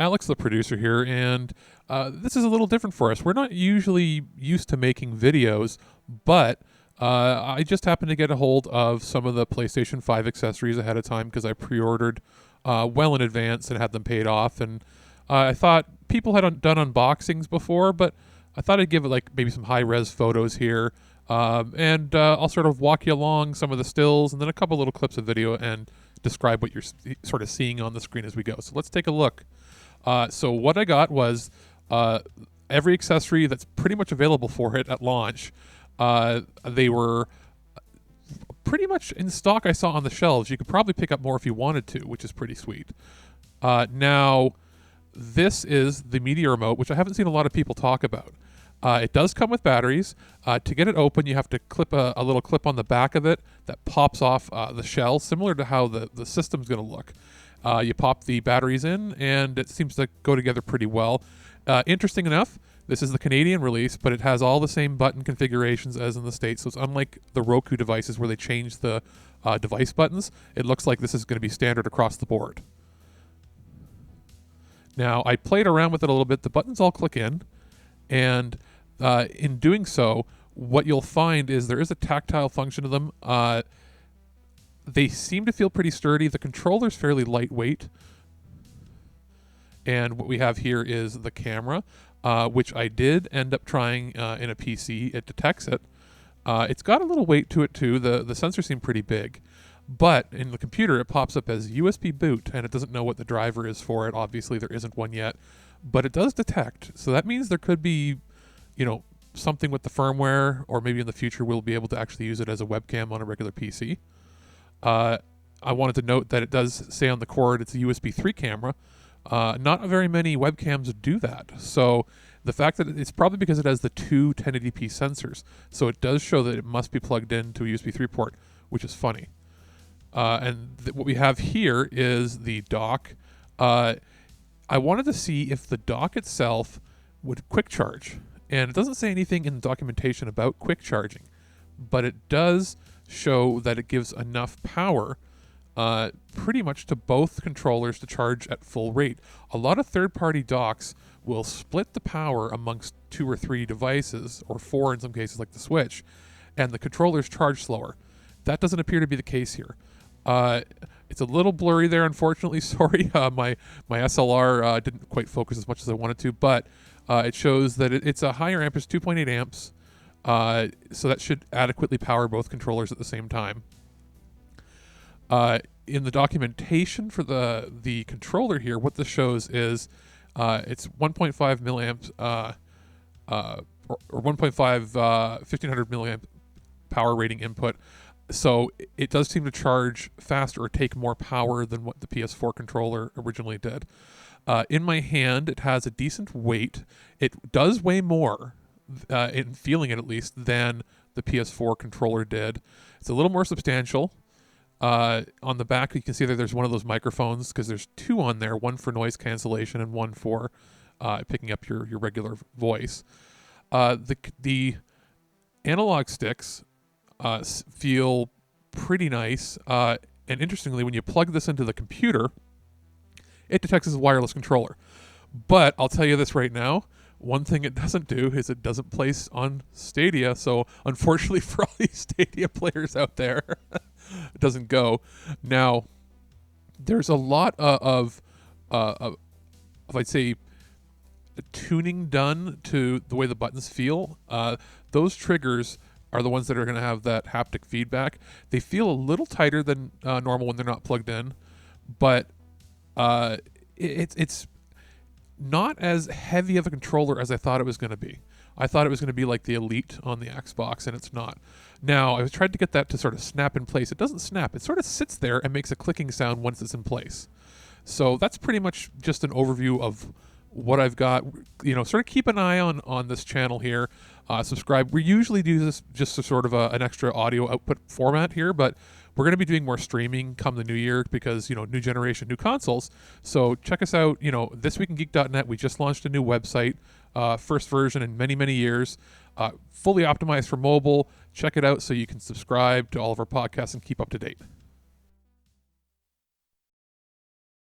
Alex, the producer here, and this is a little different for us. We're not usually used to making videos, but I just happened to get a hold of some of the PlayStation 5 accessories ahead of time because I pre-ordered well in advance and had them paid off. And I thought people had done unboxings before, but I thought I'd give it like maybe some high-res photos here. And I'll sort of walk you along some of the stills and then a couple little clips of video and describe what you're sort of seeing on the screen as we go. So let's take a look. So what I got was every accessory that's pretty much available for it at launch. They were pretty much in stock I saw on the shelves. You could probably pick up more if you wanted to, which is pretty sweet. Now, this is the media remote, which I haven't seen a lot of people talk about. It does come with batteries. To get it open, you have to clip a little clip on the back of it that pops off the shell, similar to how the system's going to look. You pop the batteries in, and it seems to go together pretty well. Interesting enough, this is the Canadian release, but it has all the same button configurations as in the States, so it's unlike the Roku devices where they change the device buttons. It looks like this is going to be standard across the board. Now, I played around with it a little bit. The buttons all click in, and in doing so, what you'll find is there is a tactile function to them. They seem to feel pretty sturdy. The controller's fairly lightweight. And what we have here is the camera, which I did end up trying in a PC. It detects it. It's got a little weight to it, too. The sensor seemed pretty big. But in the computer, it pops up as USB boot, and it doesn't know what the driver is for it. Obviously, there isn't one yet. But it does detect. So that means there could be, something with the firmware, or maybe in the future we'll be able to actually use it as a webcam on a regular PC. I wanted to note that it does say on the cord it's a USB 3 camera. Not very many webcams do that. So the fact that it's probably because it has the two 1080p sensors. So it does show that it must be plugged into a USB 3 port, which is funny. And what we have here is the dock. I wanted to see if the dock itself would quick charge. And it doesn't say anything in the documentation about quick charging, but it does show that it gives enough power pretty much to both controllers to charge at full rate. A lot of third-party docks will split the power amongst 2 or 3 devices, or 4 in some cases like the Switch, and the controllers charge slower. That doesn't appear to be the case here. It's a little blurry there, unfortunately. Sorry, my SLR didn't quite focus as much as I wanted to, but it shows that it's a higher amperage, 2.8 amps, so that should adequately power both controllers at the same time. In the documentation for the controller here, what this shows is it's 1.5 milliamps or 1.5 1500 milliamp power rating input. So it does seem to charge faster or take more power than what the PS4 controller originally did. In my hand, it has a decent weight. It does weigh more, in feeling it at least, than the PS4 controller did. It's a little more substantial. On the back, you can see that there's one of those microphones because there's 2 on there, one for noise cancellation and one for picking up your regular voice. The analog sticks feel pretty nice. And interestingly, when you plug this into the computer, it detects as a wireless controller. But I'll tell you this right now, one thing it doesn't do is it doesn't place on Stadia. So unfortunately for all these Stadia players out there, it doesn't go. Now, there's a lot of I'd say, tuning done to the way the buttons feel. Those triggers are the ones that are going to have that haptic feedback. They feel a little tighter than normal when they're not plugged in, but it's not as heavy of a controller as I thought it was going to be. I thought it was going to be like the Elite on the Xbox, and it's not. Now, I tried to get that to sort of snap in place. It doesn't snap. It sort of sits there and makes a clicking sound once it's in place. So that's pretty much just an overview of what I've got. Sort of keep an eye on this channel here. Subscribe. We usually do this just as sort of an extra audio output format here, but we're going to be doing more streaming come the new year because, new generation, new consoles. So check us out, thisweekingeek.net. We just launched a new website, first version in many, many years, fully optimized for mobile. Check it out so you can subscribe to all of our podcasts and keep up to date.